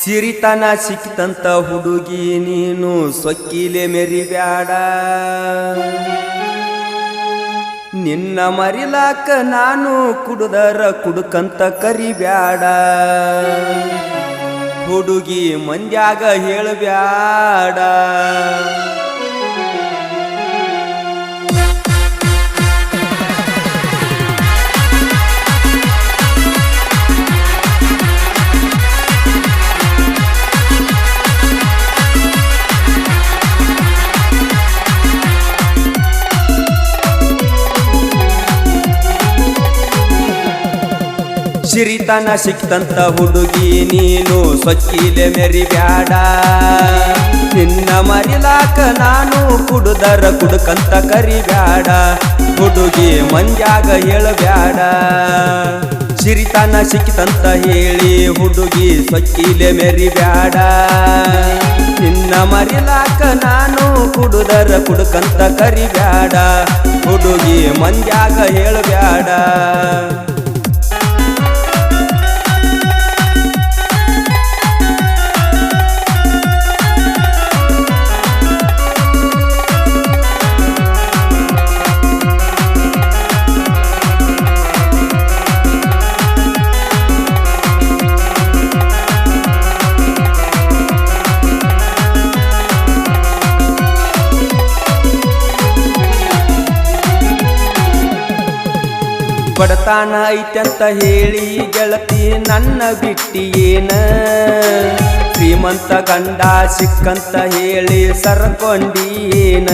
ಸಿರಿತನ ಸಿಕ್ತಂತ ಹುಡುಗಿ ನೀನು ಸೊಕ್ಕಿಲೆ ಮೆರಿಬ್ಯಾಡ ನಿನ್ನ ಮರಿಲಾಕ ನಾನು ಕುಡುದರ ಕುಡುಕಂತ ಕರಿಬ್ಯಾಡ ಹುಡುಗಿ ಮಂದ್ಯಾಗ ಹೇಳಬ್ಯಾಡ ಸಿರಿತನ ಸಿಕ್ತಂತ ಹುಡುಗಿ ನೀನು ಸೊಕ್ಕಿಲೆ ಮೆರಿಬ್ಯಾಡ ನಿನ್ನ ಮರಿಲಾಕ ನಾನು ಕುಡುದರ ಕುಡುಕಂತ ಕರಿಬ್ಯಾಡ ಹುಡುಗಿ ಮಂದ್ಯಾಗ ಹೇಳಬ್ಯಾಡ ಸಿರಿತನ ಸಿಕ್ತಂತ ಹೇಳಿ ಹುಡುಗಿ ಸೊಕ್ಕಿಲೆ ಮೆರಿಬ್ಯಾಡ ನಿನ್ನ ಮರಿಲಾಕ ನಾನು ಕುಡುದರ ಕುಡುಕಂತ ಕರಿಬ್ಯಾಡ ಹುಡುಗಿ ಮಂದ್ಯಾಗ ಹೇಳಬ್ಯಾಡ ಬಡತಾನ ಐತಂತ ಹೇಳಿ ಗೆಳತಿ ನನ್ನ ಬಿಟ್ಟಿಯೇನ ಶ್ರೀಮಂತ ಗಂಡ ಸಿಕ್ಕಂತ ಹೇಳಿ ಸರಕೊಂಡಿಯೇನ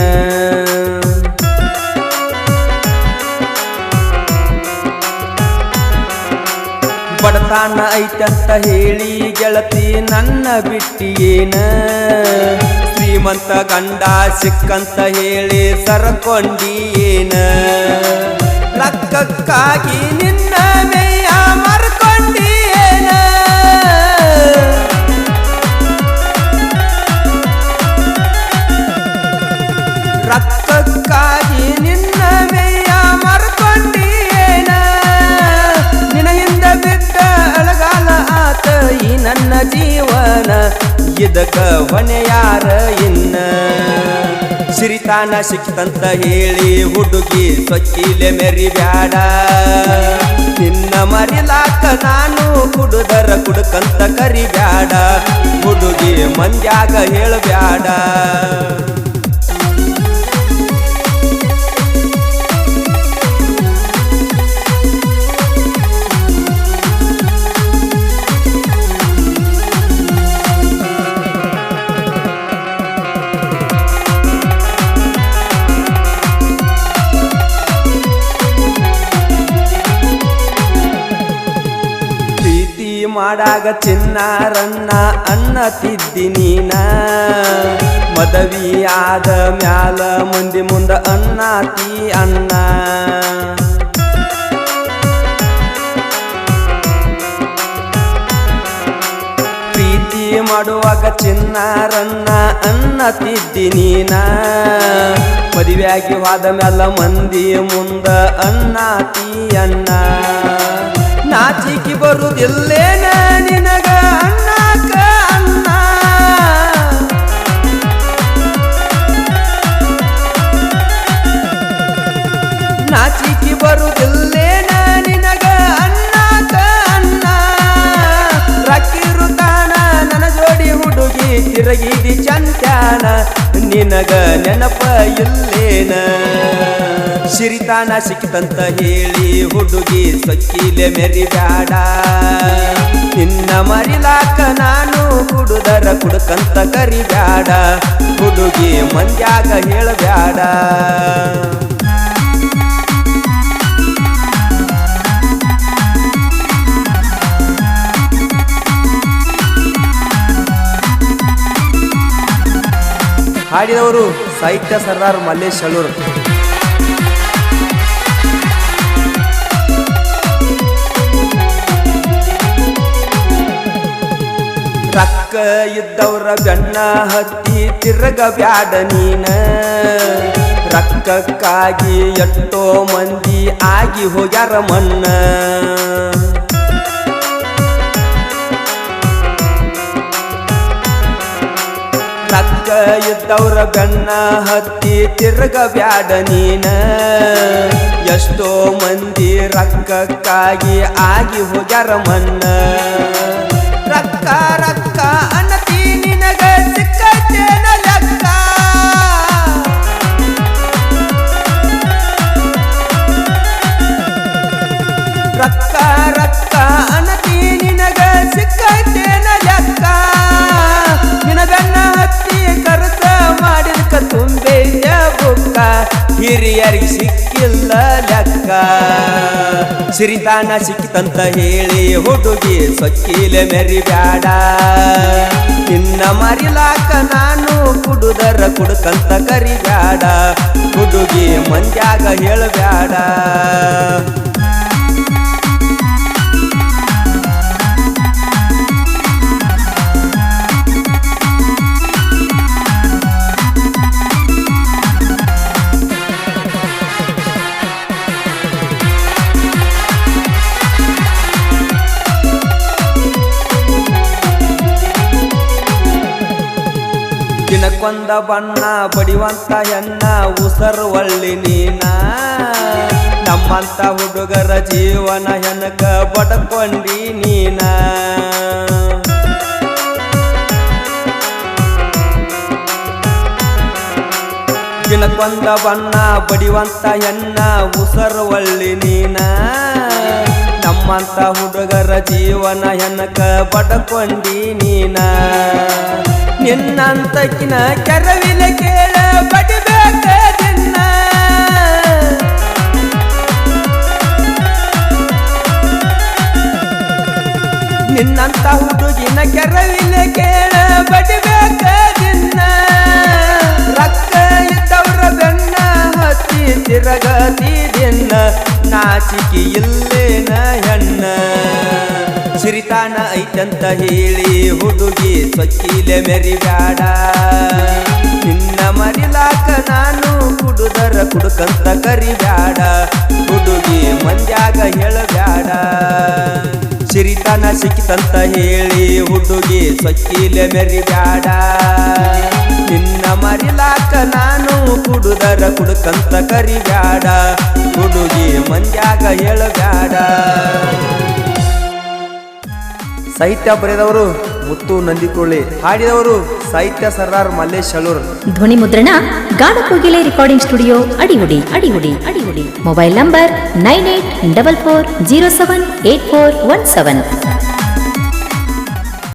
ಬಡತಾನ ಐತಂತ ಹೇಳಿ ಗೆಳತಿ ನನ್ನ ಬಿಟ್ಟಿಯೇನ ಶ್ರೀಮಂತ ಗಂಡ ಸಿಕ್ಕಂತ ಹೇಳಿ ಸರಕೊಂಡಿಯೇನ ರಕ್ಕಕ್ಕಾಗಿ ನಿನ್ನ ಮೇಯ ಮರ್ಕೊಂಡಿಯೇನ ರಕ್ಕಕ್ಕಾಗಿ ನಿನ್ನ ಮೇಯ ಮರ್ಕೊಂಡಿಯೇನ ನಿನ್ನ ಹಿಂದ ಬಿದ್ದ ಅಳಗಾಲ ಆತ ಈ ನನ್ನ ಜೀವನ ಇದಕ್ಕ ಹೊಣೆ ಯಾರ ಇನ್ನ ಸಿರಿತಾನ ಸಿಕ್ತಂತ ಹೇಳಿ ಹುಡುಗಿ ಸೊಕ್ಕಿಲೆ ಮೆರಿಬ್ಯಾಡ ನಿನ್ನ ಮರಿಲಾಕ ನಾನು ಕುಡುದರ ಕುಡುಕಂತ ಕರಿಬ್ಯಾಡ ಹುಡುಗಿ ಮಂದ್ಯಾಗ ಹೇಳಬ್ಯಾಡ ಮಾಡಾಗ ಚಿನ್ನಾರನ್ನ ಅನ್ನತಿದ್ದಿ ನೀನ ಮದವಿಯಾದ ಮ್ಯಾಲ ಮಂದಿ ಮುಂದ ಅನ್ನತಿ ಅನ್ನ ಪ್ರೀತಿ ಮಾಡುವಾಗ ಚಿನ್ನಾರನ್ನ ಅನ್ನತಿದ್ದಿ ನೀನ ಮದುವೆಯಾಗಿ ಹೋದ ಮ್ಯಾಲ ಮಂದಿ ಮುಂದ ಅನ್ನತಿ ಅನ್ನ ನಾಚಿಕಿ ಬರುವುದಿಲ್ಲೇನ ನಿನಗ ಅನ್ನಕ ಅನ್ನ ನಾಚಿಕಿ ಬರುವುದಿಲ್ಲೇನ ನಿನಗ ಅನ್ನಕ ಅನ್ನ ರಕ್ಕಿರುತ್ತಾನ ನನ್ನ ಜೋಡಿ ಹುಡುಗಿ ತಿರುಗಿದಿ ಚಂತ್ಯಾನ ನಿನಗ ನೆನಪ ಇಲ್ಲೇನ ಸಿರಿತಾನ ಸಿಕ್ತಂತ ಹೇಳಿ ಹುಡುಗಿ ಸೊಕ್ಕಿಲೆ ಮೆರಿಬ್ಯಾಡ ನಿನ್ನ ಮರಿಲಾಕ ನಾನು ಕುಡುದರ ಕುಡುಕಂತ ಕರಿಬ್ಯಾಡ ಹುಡುಗಿ ಮಂದ್ಯಾಗ ಹೇಳಬ್ಯಾಡ ಹಾಡಿದವರು ಸಾಹಿತ್ಯ ಸರ್ದಾರ್ ಮಲ್ಲೇಶ್ ಅಳೂರ್. ರಕ್ಕ ಇದ್ದವ್ರ ಬೆನ್ನ ಹತ್ತಿ ತಿರುಗಬ್ಯಾಡ ನೀನ ರಕ್ಕಕ್ಕಾಗಿ ಎಷ್ಟೋ ಮಂದಿ ಆಗಿ ಹೋಗ್ಯಾರ ಮನ್ನ ರೊಕ್ಕ ಇದ್ದವ್ರ ಬೆನ್ನ ಹತ್ತಿ ತಿರ್ಗ ಬ್ಯಾಡ ನೀನ ಎಷ್ಟೋ ಮಂದಿ ರೊಕ್ಕಕ್ಕಾಗಿ ಆಗಿ ಹೋಗ್ಯಾರ ಮನ್ನ ರೊಕ್ಕ ರೊಕ್ಕ ಅನ್ನತಿ ನಿನಗ ಸಿಕ್ಕತ್ತೇನ ಲೆಕ್ಕ ರೊಕ್ಕ ರೊಕ್ಕ ಅನ್ನತಿ ನಿನಗ ಸಿಕ್ಕತ್ತೇನ ಲೆಕ್ಕ ನಿನ ಬೆನ್ನ ಹತ್ತಿ ಖರ್ಚ ಮಾಡಿದ್ಕ ತುಂಬೆಯ ಬುಕ್ಕ ಹಿರಿಯರಿಗೆ ಸಿಕ್ಕಿಲ್ಲ ಲೆಕ್ಕ ಸಿರಿತಾನ ಸಿಕ್ಕಿತಂತ ಹೇಳಿ ಹುಡುಗಿ ಸೊಕ್ಕಿಲೆ ಮೆರಿಬ್ಯಾಡ ನಿನ್ನ ಮರಿಲಾಕ ನಾನು ಕುಡುದರ ಕುಡುಕಂತ ಕರಿಬ್ಯಾಡ ಹುಡುಗಿ ಮಂದ್ಯಾಗ ಹೇಳಬ್ಯಾಡ ದಿನಕ್ಕೊಂದ ಬಣ್ಣ ಬಡಿವಂತ ಹೆಣ್ಣ ಉಸರು ಒಳ್ಳಿ ನೀನ ನಮ್ಮಂತ ಹುಡುಗರ ಜೀವನ ಹೆನಕ ಬಡ್ಕೊಂಡಿ ನೀನ ದಿನಕ್ಕೊಂದ ಬಣ್ಣ ಬಡಿವಂತ ಹೆಣ್ಣ ಉಸರು ಒಳ್ಳಿ ನೀನ ನಮ್ಮಂತ ಹುಡುಗರ ಜೀವನ ಹೆನಕ ಬಡ್ಕೊಂಡಿ ನೀನ ನಿನ್ನಂತಕಿನ ಕೆರವಿನ ಕೇಳ ಬಡಿಬೇಕ ದಿನ ನಿನ್ನಂತ ಹುಡುಗಿನ ಕೆರವಿನ ಕೇಳ ಬಡಿಬೇಕ ದಿನ ರೊಕ್ಕ ಇದ್ದವ್ರ ಬೆನ್ನ ಹತ್ತಿ ತಿರಗತಿ ದಿನ ನಾಚಿಕೆ ಇಲ್ಲೇನ ಹೆಣ್ಣ ಸಿರಿತಾನ ಐತಂತ ಹೇಳಿ ಹುಡುಗಿ ಸೊಕ್ಕಿಲೆ ಮೆರಿಬ್ಯಾಡ ನಿನ್ನ ಮರಿಲಾಕ ನಾನು ಕುಡುದರ ಕುಡುಕಂತ ಕರಿಬ್ಯಾಡ ಹುಡುಗಿ ಮಂದ್ಯಾಗ ಹೇಳಬ್ಯಾಡ ಸಿರಿತಾನ ಸಿಕ್ಕಿತಂತ ಹೇಳಿ ಹುಡುಗಿ ಸೊಕ್ಕಿಲೆ ಮೆರಿಬ್ಯಾಡ ನಿನ್ನ ಮರಿಲಾಕ ನಾನು ಕುಡುದರ ಕುಡುಕಂತ ಕರಿಬ್ಯಾಡ ಹುಡುಗಿ ಮಂದ್ಯಾಗ ಹೇಳಬ್ಯಾಡ ಸಾಹಿತ್ಯ ಬರೆದವರು ಮುತ್ತು ನಂದಿಕೊಳ್ಳಿ, ಹಾಡಿದವರು ಸಾಹಿತ್ಯ ಸರ್ದಾರ್ ಮಲ್ಲೇಶ್ ಶಳೂರ್. ಧ್ವನಿ ಮುದ್ರಣ Gaanakogile recording studio Adigudi. Mobile number 9844078417.